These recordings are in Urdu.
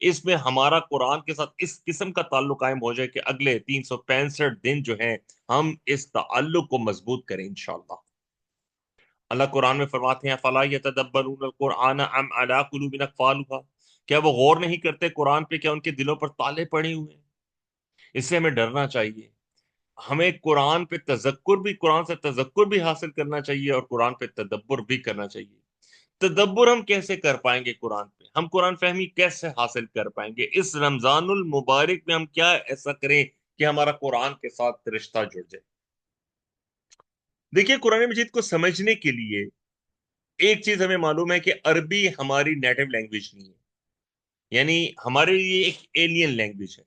اس میں ہمارا قرآن کے ساتھ اس قسم کا تعلق قائم ہو جائے کہ اگلے 365 دن جو ہیں ہم اس تعلق کو مضبوط کریں انشاءاللہ۔ اللہ قرآن میں فرماتے ہیں فَلَا يَتَدَبَّرُونَ الْقُرْآنَ أَمْ عَلَىٰ قُلُوبٍ أَقْفَالُهَا، کیا وہ غور نہیں کرتے قرآن پہ، کیا ان کے دلوں پر تالے پڑے ہوئے ہیں؟ اس سے ہمیں ڈرنا چاہیے۔ ہمیں قرآن پہ تذکر بھی، قرآن سے تذکر بھی حاصل کرنا چاہیے اور قرآن پہ تدبر بھی کرنا چاہیے۔ تدبر ہم کیسے کر پائیں گے قرآن پہ؟ ہم قرآن فہمی کیسے حاصل کر پائیں گے؟ اس رمضان المبارک میں ہم کیا ایسا کریں کہ ہمارا قرآن کے ساتھ رشتہ جڑ جائے؟ دیکھیے، قرآن مجید کو سمجھنے کے لیے ایک چیز ہمیں معلوم ہے کہ عربی ہماری نیٹو لینگویج نہیں ہے، یعنی ہمارے لیے ایک ایلین لینگویج ہے۔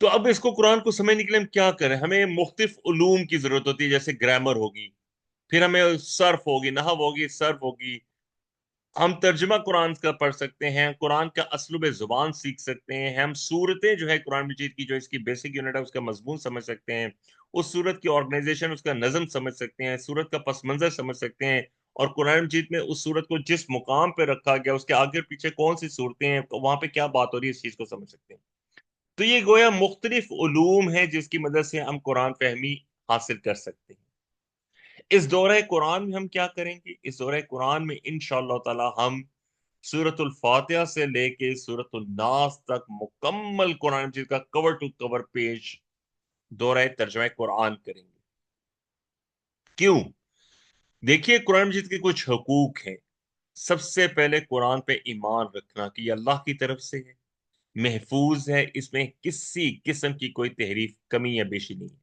تو اب اس کو قرآن کو سمجھنے کے لیے ہم کیا کریں؟ ہمیں مختلف علوم کی ضرورت ہوتی ہے، جیسے گرامر ہوگی، پھر ہمیں صرف ہوگی، نحو ہوگی، صرف ہوگی، ہم ترجمہ قرآن کا پڑھ سکتے ہیں، قرآن کا اسلوب زبان سیکھ سکتے ہیں، ہم صورتیں جو ہے قرآن مجید کی، جو اس کی بیسک یونٹ ہے، اس کا مضمون سمجھ سکتے ہیں، اس صورت کی آرگنائزیشن، اس کا نظم سمجھ سکتے ہیں، صورت کا پس منظر سمجھ سکتے ہیں، اور قرآن مجید میں اس صورت کو جس مقام پہ رکھا گیا، اس کے آگے پیچھے کون سی صورتیں ہیں، وہاں پہ کیا بات ہو رہی ہے، اس چیز کو سمجھ سکتے ہیں۔ تو یہ گویا مختلف علوم ہیں جس کی مدد سے ہم قرآن فہمی حاصل کر سکتے ہیں۔ اس دورہ قرآن میں ہم کیا کریں گے؟ اس دورہ قرآن میں انشاءاللہ تعالی ہم سورۃ الفاتحہ سے لے کے سورۃ الناس تک مکمل قرآن مجید کا کور ٹو کور پیج دورہ ترجمہ قرآن کریں گے۔ کیوں؟ دیکھیے، قرآن مجید کے کچھ حقوق ہیں۔ سب سے پہلے قرآن پہ ایمان رکھنا کہ یہ اللہ کی طرف سے ہے، محفوظ ہے، اس میں کسی قسم کی کوئی تحریف، کمی یا بیشی نہیں ہے۔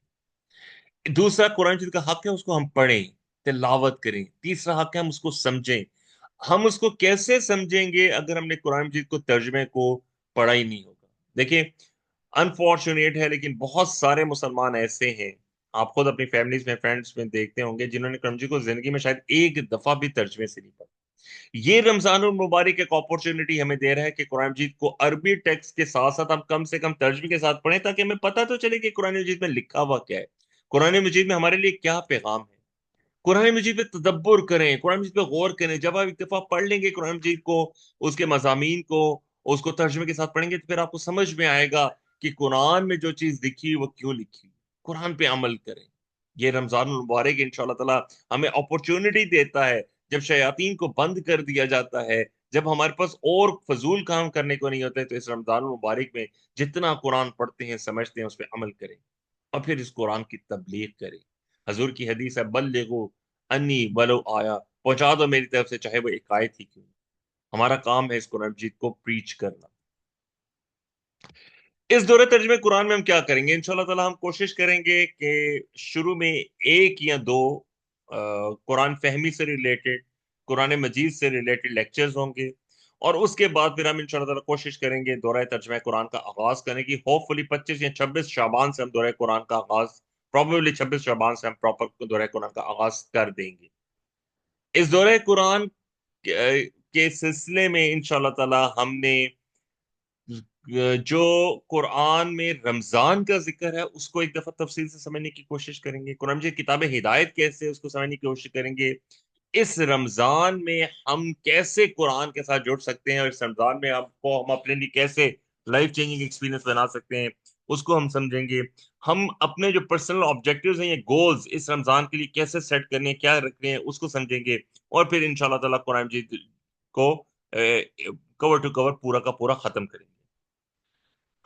دوسرا، قرآن مجید کا حق ہے اس کو ہم پڑھیں، تلاوت کریں۔ تیسرا حق ہے ہم اس کو سمجھیں۔ ہم اس کو کیسے سمجھیں گے اگر ہم نے قرآن مجید کو ترجمے کو پڑھا ہی نہیں ہوگا؟ دیکھیں، انفارچونیٹ ہے لیکن بہت سارے مسلمان ایسے ہیں، آپ خود اپنی فیملیز میں، فرینڈز میں دیکھتے ہوں گے، جنہوں نے قرآن مجید کو زندگی میں شاید ایک دفعہ بھی ترجمے سے نہیں پڑھا۔ یہ رمضان المبارک ایک اپورچونٹی ہمیں دے رہا ہے کہ قرآن مجید کو عربی ٹیکسٹ کے ساتھ ساتھ ہم کم سے کم ترجمے کے ساتھ پڑھیں، تاکہ ہمیں پتہ تو چلے کہ قرآن مجید میں لکھا ہوا کیا ہے، قرآن مجید میں ہمارے لیے کیا پیغام ہے۔ قرآن مجید پہ تدبر کریں، قرآن مجید پہ غور کریں۔ جب آپ ایک دفعہ پڑھ لیں گے قرآن مجید کو، اس کے مضامین کو، اس کو ترجمے کے ساتھ پڑھیں گے، تو پھر آپ کو سمجھ میں آئے گا کہ قرآن میں جو چیز لکھی وہ کیوں لکھی۔ قرآن پہ عمل کریں۔ یہ رمضان المبارک انشاءاللہ تعالی ہمیں اپورچونٹی دیتا ہے، جب شیاطین کو بند کر دیا جاتا ہے، جب ہمارے پاس اور فضول کام کرنے کو نہیں ہوتے، تو اس رمضان المبارک میں جتنا قرآن پڑھتے ہیں، سمجھتے ہیں، اس پہ عمل کریں اور پھر اس قرآن کی تبلیغ کریں۔ حضور کی حدیث ہے بلغوا انی ولو آیا، پہنچا دو میری طرف سے چاہے وہ ایک آیت ہی کیوں۔ ہمارا کام ہے اس قرآن مجید کو پریچ کرنا۔ اس دورے ترجمے قرآن میں ہم کیا کریں گے؟ انشاءاللہ تعالی ہم کوشش کریں گے کہ شروع میں ایک یا دو قرآن فہمی سے ریلیٹڈ، قرآن مجید سے ریلیٹڈ لیکچرز ہوں گے، اور اس کے بعد پھر ہم انشاءاللہ تعالی کوشش کریں گے دورہ ترجمہ قرآن کا آغاز کرنے کی۔ ہوپ فلی 25 یا 26 شعبان سے ہم دورہ قرآن کا آغاز، پروبیبلی 26 شعبان سے ہم پراپر دورہ قرآن کا آغاز کر دیں گے۔ اس دورہ قرآن کے سلسلے میں انشاءاللہ تعالی ہم نے جو قرآن میں رمضان کا ذکر ہے اس کو ایک دفعہ تفصیل سے سمجھنے کی کوشش کریں گے۔ قرآن مجید کتاب ہدایت کیسے ہے اس کو سمجھنے کی کوشش کریں گے۔ اس رمضان میں ہم کیسے قرآن کے ساتھ جڑ سکتے ہیں، اور اس رمضان میں ہم اپنے لیے کیسے لائف چینجنگ ایکسپیرینس بنا سکتے ہیں، اس کو ہم سمجھیں گے۔ ہم اپنے جو پرسنل آبجیکٹیوز ہیں یا گولز اس رمضان کے لیے کیسے سیٹ کرنے ہیں، کیا رکھنے ہیں، اس کو سمجھیں گے، اور پھر انشاءاللہ تعالی قرآن مجید کو کور ٹو کور پورا کا پورا ختم کریں گے۔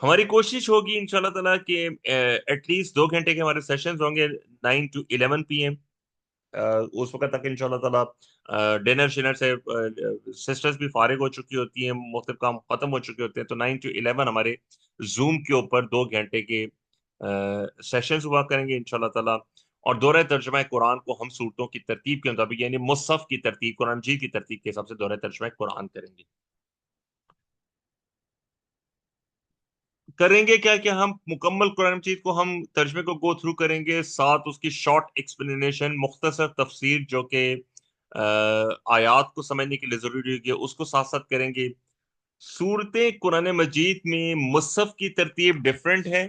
ہماری کوشش ہوگی انشاءاللہ تعالیٰ کہ ایٹ لیسٹ 2 گھنٹے کے ہمارے سیشنز ہوں گے 9 to 11 PM۔ اس وقت تک انشاءاللہ تعالیٰ ڈنر شنر سے سسٹرز بھی فارغ ہو چکی ہوتی ہیں، مختلف کام ختم ہو چکے ہوتے ہیں، تو 9 to 11 ہمارے زوم کے اوپر 2 گھنٹے کے سیشنز ہوا کریں گے انشاءاللہ تعالیٰ۔ اور دورہ ترجمہ قرآن کو ہم صورتوں کی ترتیب کے مطابق، یعنی مصحف کی ترتیب، قرآن مجید کی ترتیب کے حساب سے دورہ ترجمہ قرآن کریں گے۔ کریں گے کیا کہ ہم مکمل قرآن مجید کو ہم ترجمے کو گو تھرو کریں گے، ساتھ اس کی شارٹ ایکسپلینیشن، مختصر تفسیر جو کہ آیات کو سمجھنے کے لیے ضروری ہوگی، اس کو ساتھ ساتھ کریں گے۔ صورتیں قرآن مجید میں مصحف کی ترتیب ڈیفرنٹ ہے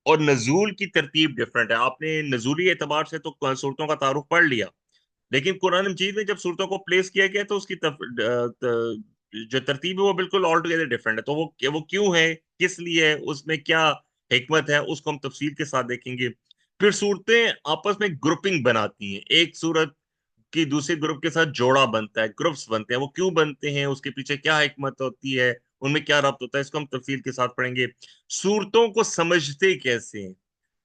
اور نزول کی ترتیب ڈیفرنٹ ہے۔ آپ نے نزولی اعتبار سے تو صورتوں کا تعارف پڑھ لیا، لیکن قرآن مجید میں جب صورتوں کو پلیس کیا گیا تو اس کی جو ترتیب ہے وہ بالکل آل ٹوگیدر ڈفرینٹ ہے. تو وہ کیوں ہے, کس لیے ہے, اس میں کیا حکمت ہے, اس کو ہم تفصیل کے ساتھ دیکھیں گے. پھر صورتیں آپس میں گروپنگ بناتی ہیں, ایک صورت کی دوسرے گروپ کے ساتھ جوڑا بنتا ہے, گروپس بنتے ہیں. وہ کیوں بنتے ہیں, اس کے پیچھے کیا حکمت ہوتی ہے, ان میں کیا ربط ہوتا ہے, اس کو ہم تفصیل کے ساتھ پڑھیں گے. صورتوں کو سمجھتے کیسے ہیں,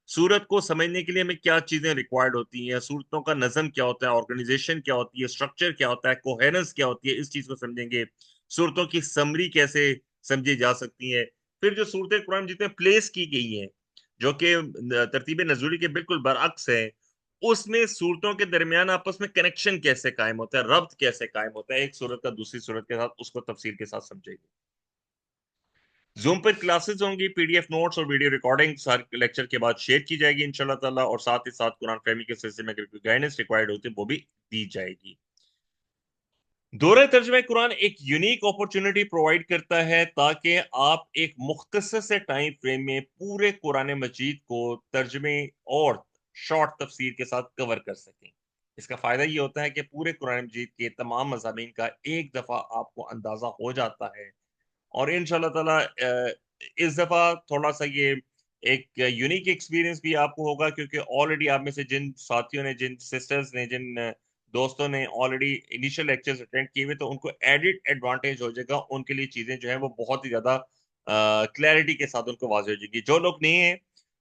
صورت کو سمجھنے کے لیے ہمیں کیا چیزیں ریکوائرڈ ہوتی ہیں, صورتوں کا نظم کیا ہوتا ہے, آرگنائزیشن کیا ہوتی ہے, اسٹرکچر کیا ہوتا ہے, کوہیرنس کیا ہوتی ہے, اس چیز کو سمجھیں گے. صورتوں کی سمری کیسے سمجھی جا سکتی ہے. پھر جو صورتیں قرآن جتنے پلیس کی گئی ہیں, جو کہ ترتیب نزولی کے بالکل برعکس ہے, اس میں صورتوں کے درمیان آپس میں کنیکشن کیسے قائم ہوتا ہے, ربط کیسے قائم ہوتا ہے ایک صورت کا دوسری صورت کے ساتھ, اس کو تفصیل کے ساتھ سمجھیں گے. زوم پر کلاسز ہوں گی, پی ڈی ایف نوٹس اور ویڈیو ریکارڈنگ سارے لیکچر کے بعد شیئر کی جائے گی انشاءاللہ تعالیٰ, اور ساتھ ہی ساتھ قرآن فہمی کے سلسلے میں اگر کوئی گائیڈنس ریکوائرڈ ہوتی ہے وہ بھی دی جائے گی. دورہ ترجمہ قرآن ایک یونیک اپرچونٹی پرووائڈ کرتا ہے تاکہ آپ ایک مختصر سے ٹائم فریم میں پورے قرآن مجید کو ترجمے اور شارٹ تفسیر کے ساتھ کور کر سکیں. اس کا فائدہ یہ ہوتا ہے کہ پورے قرآن مجید کے تمام مضامین کا ایک دفعہ آپ کو اندازہ ہو جاتا ہے, اور انشاءاللہ تعالیٰ اس دفعہ تھوڑا سا یہ ایک یونیک ایکسپیرینس بھی آپ کو ہوگا, کیونکہ آلریڈی آپ میں سے جن ساتھیوں نے, جن سسٹرز نے, جن دوستوں نے آلریڈی انیشل لیکچرز اٹینڈ کیے ہوئے, تو ان کو ایڈڈ ایڈوانٹیج ہو جائے گا, ان کے لیے چیزیں جو ہیں وہ بہت ہی زیادہ کلیئرٹی کے ساتھ ان کو واضح ہو جائے گی. جو لوگ نہیں ہیں,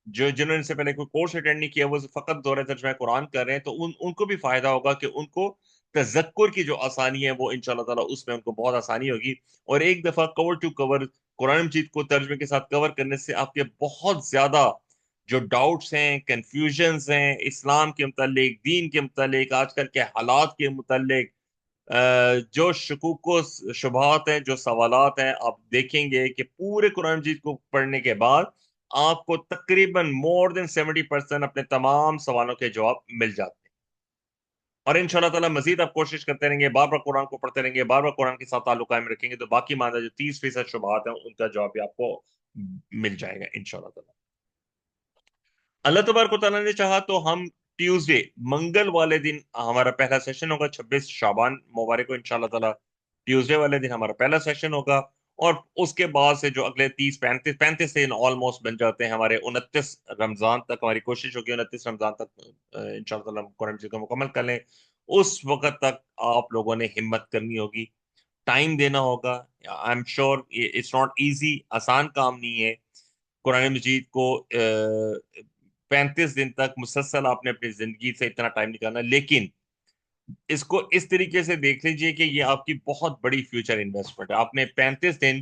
جنہوں نے اس سے پہلے کوئی کورس اٹینڈ نہیں کیا, وہ فقط دورہ ترجمہ قرآن کر رہے ہیں, تو ان کو بھی فائدہ ہوگا کہ ان کو تذکر کی جو آسانی ہے وہ انشاءاللہ تعالیٰ اس میں ان کو بہت آسانی ہوگی. اور ایک دفعہ کور ٹو کور قرآن مجید کو ترجمے کے ساتھ کور کرنے سے آپ کے بہت زیادہ جو ڈاؤٹس ہیں, کنفیوژنز ہیں اسلام کے متعلق, دین کے متعلق, آج کل کے حالات کے متعلق, جو شکوک و شبہات ہیں, جو سوالات ہیں, آپ دیکھیں گے کہ پورے قرآن مجید کو پڑھنے کے بعد آپ کو تقریباً مور دین 70% اپنے تمام سوالوں کے جواب مل جاتے ہیں. اور انشاءاللہ تعالیٰ مزید آپ کوشش کرتے رہیں گے, بار بار قرآن کو پڑھتے رہیں گے, بار بار قرآن کے ساتھ تعلق قائم رکھیں گے, تو باقی ماندہ جو 30% شبہات ہیں ان کا جواب بھی آپ کو مل جائے گا انشاءاللہ تعالیٰ. اللہ تبارک و تعالیٰ نے چاہا تو ہم ٹیوزڈے, منگل والے دن ہمارا پہلا سیشن ہوگا, 26 شعبان مبارک کو انشاءاللہ تعالیٰ ٹیوزڈے والے دن ہمارا پہلا سیشن ہوگا. اور اس کے بعد سے جو اگلے 35 دن آلموسٹ بن جاتے ہیں ہمارے 29 رمضان تک, ہماری کوشش ہوگی 29 رمضان تک انشاءاللہ تعالیٰ قرآن مجید کو مکمل کر لیں. اس وقت تک آپ لوگوں نے ہمت کرنی ہوگی, ٹائم دینا ہوگا. I'm sure it's not easy, آسان کام نہیں ہے قرآن مجید کو 35 دن تک مسلسل آپ نے اپنی زندگی سے اتنا ٹائم نکالنا, لیکن اس کو اس طریقے سے دیکھ لیجئے کہ یہ آپ کی بہت بڑی فیوچر انویسٹمنٹ ہے. آپ نے 35 دن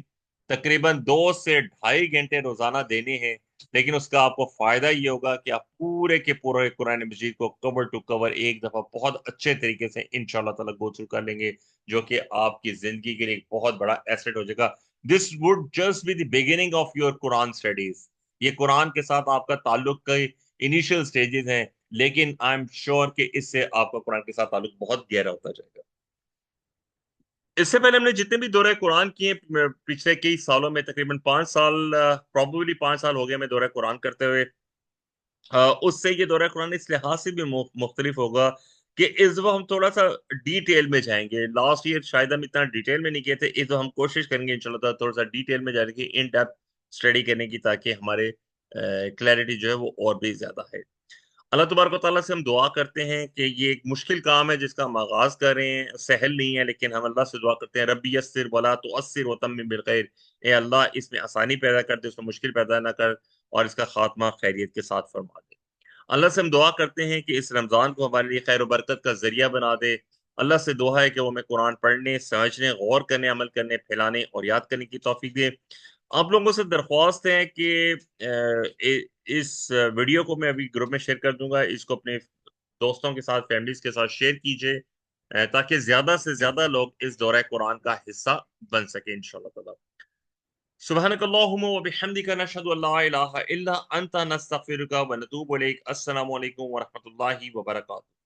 تقریباً 2 سے 2.5 گھنٹے روزانہ دینے ہیں, لیکن اس کا آپ کو فائدہ یہ ہوگا کہ آپ پورے کے پورے قرآن مجید کو کور ٹو کور ایک دفعہ بہت اچھے طریقے سے انشاءاللہ تعالیٰ گو تھرو کر لیں گے, جو کہ آپ کی زندگی کے لیے ایک بہت بڑا ایسٹ ہو جائے گا. This would just be the beginning of your Quran studies. یہ قرآن کے ساتھ آپ کا تعلق کے انیشل سٹیجز ہیں, لیکن آئی ایم شیور کہ اس سے آپ کا قرآن کے ساتھ تعلق بہت گہرا ہوتا جائے گا. اس سے پہلے ہم نے جتنے بھی دورہ قرآن کیے پچھلے کئی سالوں میں, تقریباً 5 سال, پروبیبلی 5 سال ہو گئے ہمیں دورہ قرآن کرتے ہوئے. اس سے یہ دورہ قرآن اس لحاظ سے بھی مختلف ہوگا کہ اس دفعہ ہم تھوڑا سا ڈیٹیل میں جائیں گے. لاسٹ ایئر شاید ہم اتنا ڈیٹیل میں نہیں کیے تھے, اس دفعہ ہم کوشش کریں گے انشاءاللہ تعالیٰ تھوڑا سا ڈیٹیل میں جانے کی, ان ڈیپتھ اسٹڈی کرنے کی, تاکہ ہمارے کلیئرٹی جو ہے وہ اور بھی زیادہ ہے. اللہ تبارک و تعالیٰ سے ہم دعا کرتے ہیں کہ یہ ایک مشکل کام ہے جس کا ہم آغاز کر رہے ہیں, سہل نہیں ہے, لیکن ہم اللہ سے دعا کرتے ہیں ربی یسر ولا تعسر وتمم بالخیر, اے اللہ اس میں آسانی پیدا کر دے, اس میں مشکل پیدا نہ کر, اور اس کا خاتمہ خیریت کے ساتھ فرما دے. اللہ سے ہم دعا کرتے ہیں کہ اس رمضان کو ہمارے لیے خیر و برکت کا ذریعہ بنا دے. اللہ سے دعا ہے کہ وہ ہمیں قرآن پڑھنے, سمجھنے, غور کرنے, عمل کرنے, پھیلانے اور یاد کرنے کی توفیق دے. آپ لوگوں سے درخواست ہے کہ اس ویڈیو کو میں ابھی گروپ میں شیئر کر دوں گا, اس کو اپنے دوستوں کے ساتھ, فیملیز کے ساتھ شیئر کیجئے تاکہ زیادہ سے زیادہ لوگ اس دورہ قرآن کا حصہ بن سکیں انشاءاللہ تعالی. سبحانک اللہم و بحمدک نشہد ان لا الہ الا انت نستغفرک و نتوب الیک. السلام علیکم ورحمۃ اللہ وبرکاتہ.